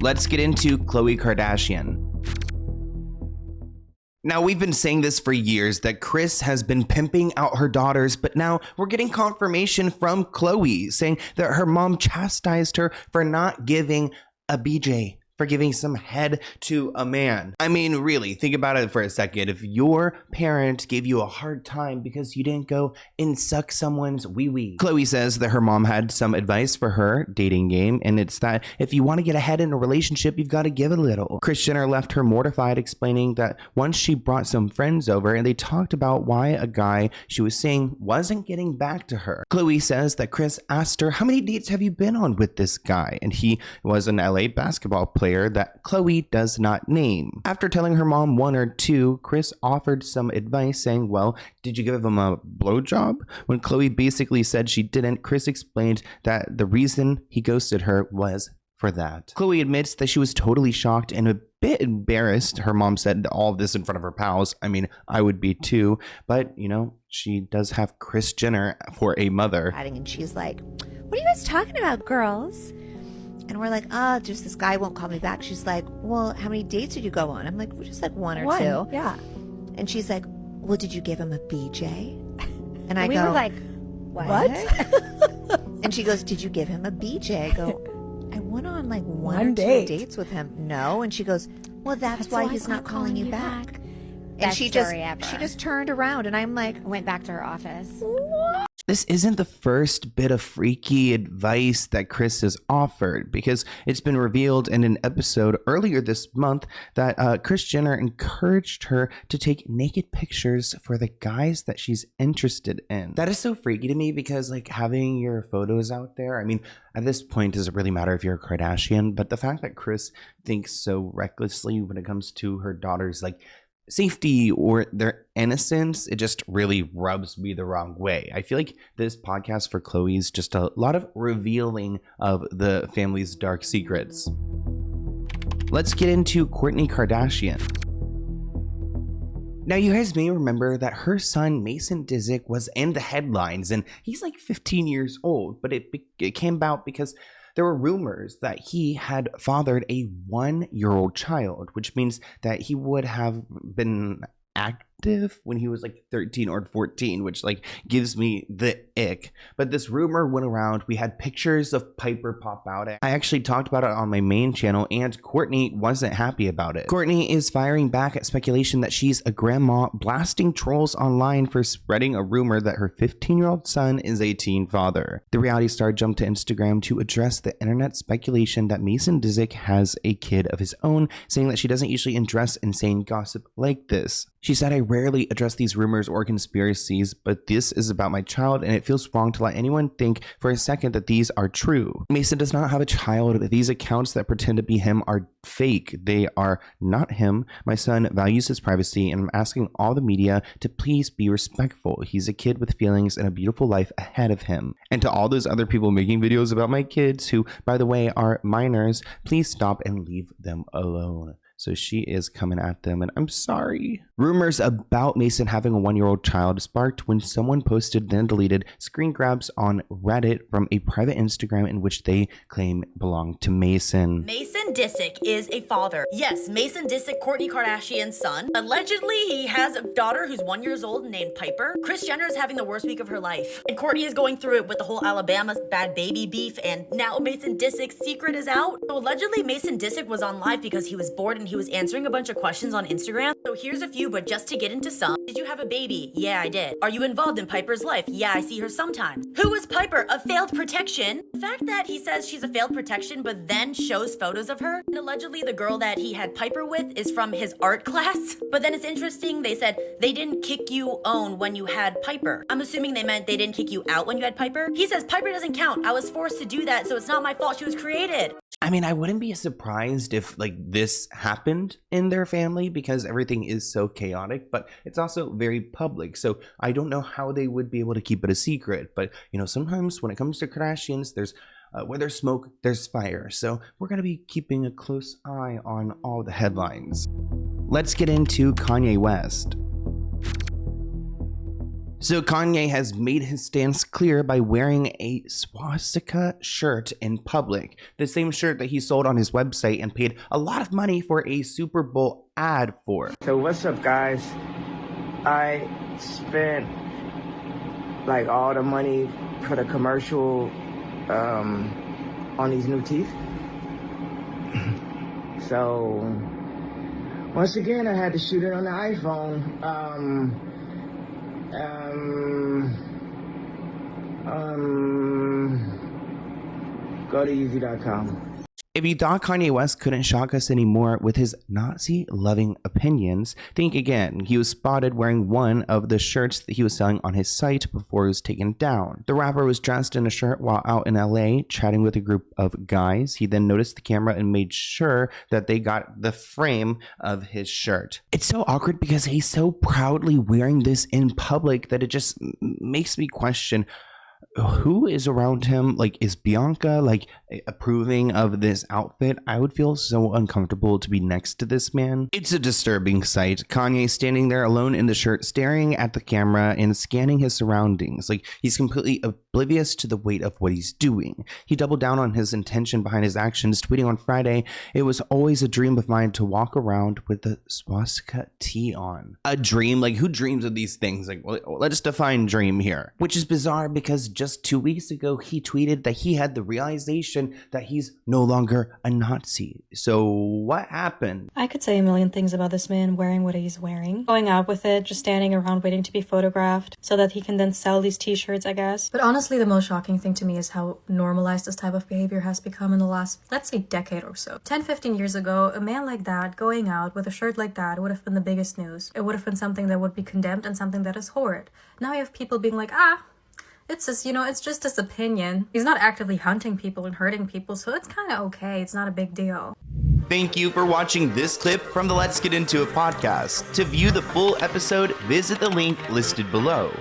Let's get into Khloe Kardashian. Now, we've been saying this for years that Kris has been pimping out her daughters, but now we're getting confirmation from Khloe saying that her mom chastised her for not giving a BJ, for giving some head to a man. I mean, really, think about it for a second. If your parent gave you a hard time because you didn't go and suck someone's wee-wee. Khloe says that her mom had some advice for her dating game, and it's that if you want to get ahead in a relationship, you've got to give a little. Kris Jenner left her mortified, explaining that once she brought some friends over and they talked about why a guy she was seeing wasn't getting back to her. Khloe says that Kris asked her, how many dates have you been on with this guy? And he was an LA basketball player that Khloe does not name. After telling her mom one or two, Kris offered some advice saying, well, did you give him a blowjob? When Khloe basically said she didn't, Kris explained that the reason he ghosted her was for that. Khloe admits that she was totally shocked and a bit embarrassed. Her mom said all of this in front of her pals. I mean, I would be too, but you know, she does have Kris Jenner for a mother. And she's like, what are you guys talking about, girls? And we're like, just this guy won't call me back. She's like, well, how many dates did you go on? I'm like, well, just like one or two. Yeah. And she's like, well, did you give him a BJ? And I we go, were like, what? And she goes, did you give him a BJ? I go, I went on like one or date. 2 dates with him. No. And she goes, well, that's why he's not calling you back. And Best she story ever. just turned around and I'm like, Went back to her office. what? This isn't the first bit of freaky advice that Kris has offered, because it's been revealed in an episode earlier this month that Kris Jenner encouraged her to take naked pictures for the guys that she's interested in. That is so freaky to me because, like, having your photos out there, I mean, at this point, does it really matter if you're a Kardashian? But the fact that Kris thinks so recklessly when it comes to her daughter's, like, safety or their innocence, it just really rubs me the wrong way. I feel like this podcast for Khloe is just a lot of revealing of the family's dark secrets. Let's get into Kourtney Kardashian. Now, you guys may remember that her son, Mason Disick, was in the headlines, and he's like 15 years old, but it came about because there were rumors that he had fathered a 1-year-old child, which means that he would have been active when he was like 13 or 14, which like gives me the ick. But this rumor went around. We had pictures of Piper pop out. I actually talked about it on my main channel, and Kourtney wasn't happy about it. Kourtney is firing back at speculation that she's a grandma, blasting trolls online for spreading a rumor that her 15-year-old son is a teen father. The reality star jumped to Instagram to address the internet speculation that Mason Disick has a kid of his own, saying that she doesn't usually address insane gossip like this. She said, I rarely address these rumors or conspiracies, but this is about my child, and it feels wrong to let anyone think for a second that these are true. Mason does not have a child. These accounts that pretend to be him are fake. They are not him. My son values his privacy, and I'm asking all the media to please be respectful. He's a kid with feelings and a beautiful life ahead of him. And to all those other people making videos about my kids, who, by the way, are minors, please stop and leave them alone. So she is coming at them, and I'm sorry. Rumors about Mason having a 1-year-old child sparked when someone posted then deleted screen grabs on Reddit from a private Instagram in which they claim belonged to Mason. Mason Disick is a father. Yes, Mason Disick, Kourtney Kardashian's son. Allegedly, he has a daughter who's 1 year old named Piper. Kris Jenner is having the worst week of her life. And Kourtney is going through it with the whole Alabama bad baby beef, and now Mason Disick's secret is out. So allegedly, Mason Disick was on live because he was bored and he was answering a bunch of questions on Instagram. So here's a few, but just to get into some. Did you have a baby? Yeah, I did. Are you involved in Piper's life? Yeah, I see her sometimes. Who is Piper? A failed protection? The fact that he says she's a failed protection but then shows photos of her, and allegedly the girl that he had Piper with is from his art class. But then it's interesting, they said they didn't kick you own when you had Piper. I'm assuming they meant they didn't kick you out when you had Piper. He says Piper doesn't count. I was forced to do that, so it's not my fault. She was created. I mean, I wouldn't be surprised if like this happened in their family because everything is so chaotic, but it's also very public. So I don't know how they would be able to keep it a secret. But, you know, sometimes when it comes to Kardashians, there's where there's smoke, there's fire. So we're going to be keeping a close eye on all the headlines. Let's get into Kanye West. So Kanye has made his stance clear by wearing a swastika shirt in public. The same shirt that he sold on his website and paid a lot of money for a Super Bowl ad for. So what's up, guys? I spent like all the money for the commercial on these new teeth. So once again, I had to shoot it on the iPhone. Go to Yeezy.com. If you thought Kanye West couldn't shock us anymore with his Nazi-loving opinions, think again. He was spotted wearing one of the shirts that he was selling on his site before it was taken down. The rapper was dressed in a shirt while out in LA chatting with a group of guys. He then noticed the camera and made sure that they got the frame of his shirt. It's so awkward because he's so proudly wearing this in public that it just makes me question who is around him. Like, is Bianca like approving of this outfit? I would feel so uncomfortable to be next to this man. It's a disturbing sight. Kanye standing there alone in the shirt, staring at the camera and scanning his surroundings. Like, he's completely oblivious to the weight of what he's doing. He doubled down on his intention behind his actions, tweeting on Friday, "It was always a dream of mine to walk around with the swastika tee on." A dream? Like, who dreams of these things? Like, well, let's define dream here. Which is bizarre because just 2 weeks ago, he tweeted that he had the realization that he's no longer a Nazi. So what happened? I could say a million things about this man wearing what he's wearing. Going out with it, just standing around waiting to be photographed so that he can then sell these t-shirts, I guess. But honestly, the most shocking thing to me is how normalized this type of behavior has become in the last, let's say, decade or so. 10-15 years ago, a man like that going out with a shirt like that would have been the biggest news. It would have been something that would be condemned and something that is horrid. Now you have people being like, it's just, it's just his opinion. He's not actively hunting people and hurting people, so it's kind of okay. It's not a big deal. Thank you for watching this clip from the Let's Get Into It podcast. To view the full episode, visit the link listed below.